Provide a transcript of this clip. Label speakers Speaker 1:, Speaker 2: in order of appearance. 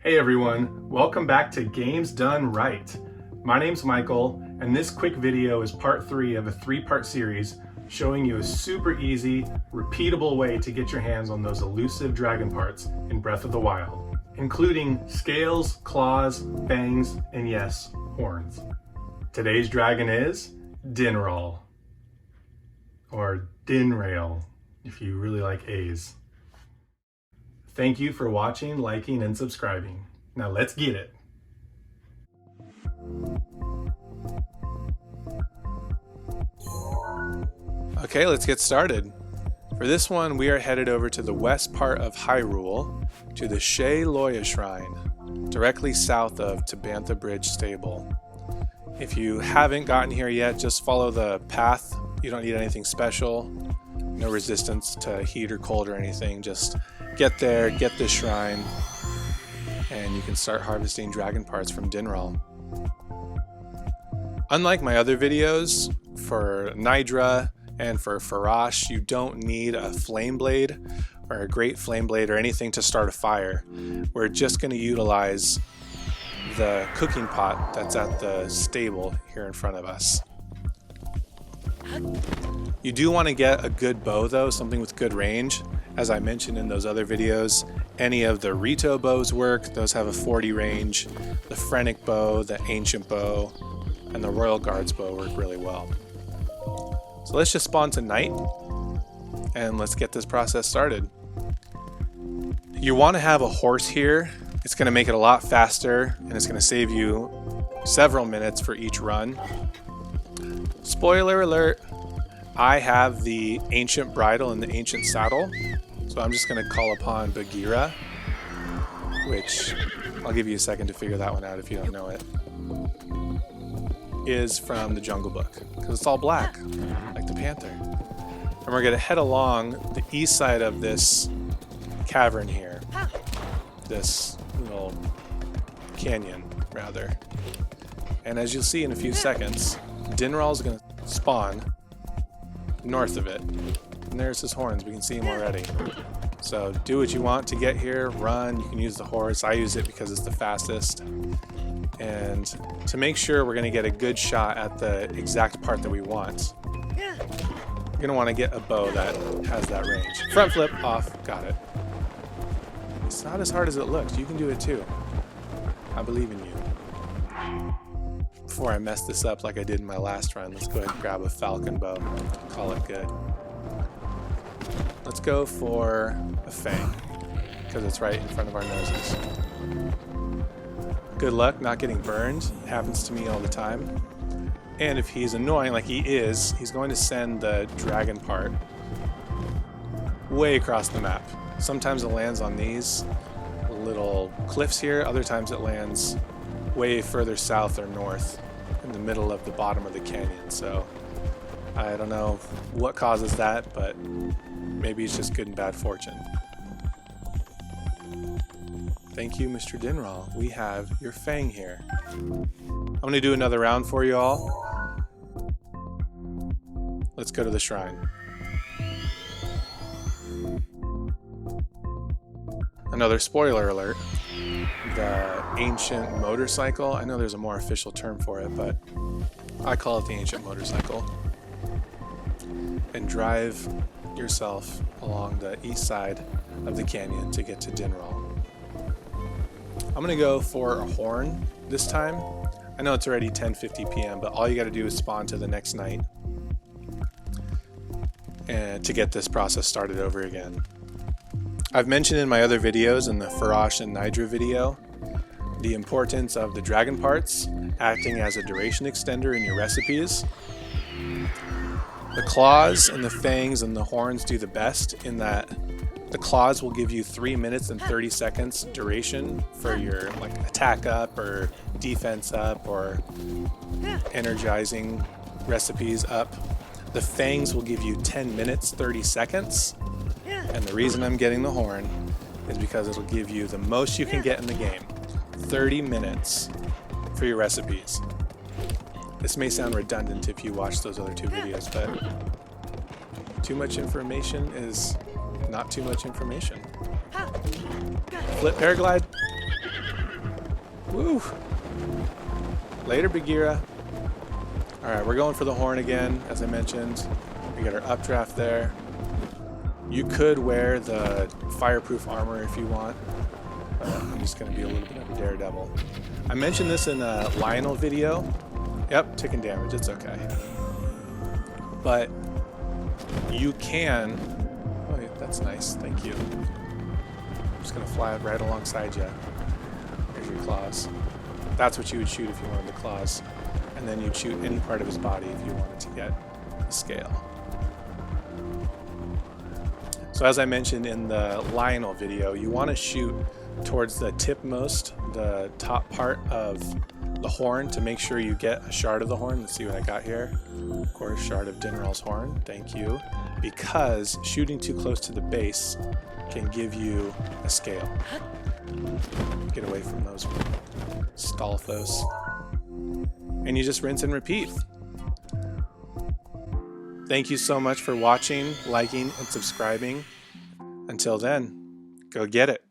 Speaker 1: Hey everyone, welcome back to Games Done Right. My name's Michael, and this quick video is part 3 of a 3-part series showing you a super easy, repeatable way to get your hands on those elusive dragon parts in Breath of the Wild, including scales, claws, fangs, and yes, horns. Today's dragon is Dinraal, or Dinraal, if you really like A's. Thank you for watching, liking, and subscribing. Now let's get it. Okay, let's get started. For this one, we are headed over to the west part of Hyrule, to the Shea Loya Shrine, directly south of Tabantha Bridge Stable. If you haven't gotten here yet, just follow the path. You don't need anything special. No resistance to heat or cold or anything. Just get there, get this shrine, and you can start harvesting dragon parts from Dinraal. Unlike my other videos, for Nidra and for Farash, you don't need a flame blade or a great flame blade or anything to start a fire. We're just going to utilize the cooking pot that's at the stable here in front of us. You do want to get a good bow though, something with good range. As I mentioned in those other videos, any of the Rito bows work. Those have a 40 range. The Phrenic bow, the Ancient bow, and the Royal Guards bow work really well. So let's just spawn to night, and let's get this process started. You want to have a horse here. It's going to make it a lot faster, and it's going to save you several minutes for each run. Spoiler alert, I have the Ancient Bridle and the Ancient Saddle. So I'm just going to call upon Bagheera, which I'll give you a second to figure that one out if you don't know it, is from the Jungle Book, because it's all black, like the panther. And we're going to head along the east side of this cavern here, this little canyon, rather. And as you'll see in a few seconds, Dinraal is going to spawn north of it. And there's his horns, we can see him already. So do what you want to get here, run, you can use the horse. I use it because it's the fastest. And to make sure we're going to get a good shot at the exact part that we want, you're going to want to get a bow that has that range. Front flip, off, got it. It's not as hard as it looks, you can do it too. I believe in you. Before I mess this up like I did in my last run, let's go ahead and grab a Falcon Bow, call it good. Let's go for a Fang, because it's right in front of our noses. Good luck not getting burned. It happens to me all the time. And if he's annoying like he is, he's going to send the dragon part way across the map. Sometimes it lands on these little cliffs here, other times it lands way further south or north in the middle of the bottom of the canyon. So I don't know what causes that, but maybe it's just good and bad fortune. Thank you, Mr. Dinraal. We have your Fang here. I'm going to do another round for you all. Let's go to the shrine. Another spoiler alert. The Ancient Motorcycle, I know there's a more official term for it, but I call it the Ancient Motorcycle. And drive yourself along the east side of the canyon to get to Dinraal. I'm going to go for a horn this time. I know it's already 10:50 p.m., but all you got to do is spawn to the next night and to get this process started over again. I've mentioned in my other videos, in the Farash and Nidra video, the importance of the dragon parts acting as a duration extender in your recipes. The claws and the fangs and the horns do the best in that the claws will give you 3 minutes and 30 seconds duration for your attack up or defense up or energizing recipes up. The fangs will give you 10 minutes 30 seconds. And the reason I'm getting the horn is because it'll give you the most you can get in the game. 30 minutes for your recipes. This may sound redundant if you watch those other 2 videos, but too much information is not too much information. Flip paraglide. Woo! Later, Bagheera. Alright, we're going for the horn again, as I mentioned. We got our updraft there. You could wear the fireproof armor if you want. I'm just going to be a little bit of a daredevil. I mentioned this in a Lionel video. Yep, taking damage, it's okay. But you can... Oh, that's nice, thank you. I'm just going to fly right alongside you. There's your claws. That's what you would shoot if you wanted the claws. And then you'd shoot any part of his body if you wanted to get the scale. So as I mentioned in the Lionel video, you want to shoot towards the tipmost, the top part of the horn to make sure you get a shard of the horn. Let's see what I got here. Of course, shard of Dinraal's horn. Thank you. Because shooting too close to the base can give you a scale. Get away from those Stalfos. And you just rinse and repeat. Thank you so much for watching, liking, and subscribing. Until then, go get it.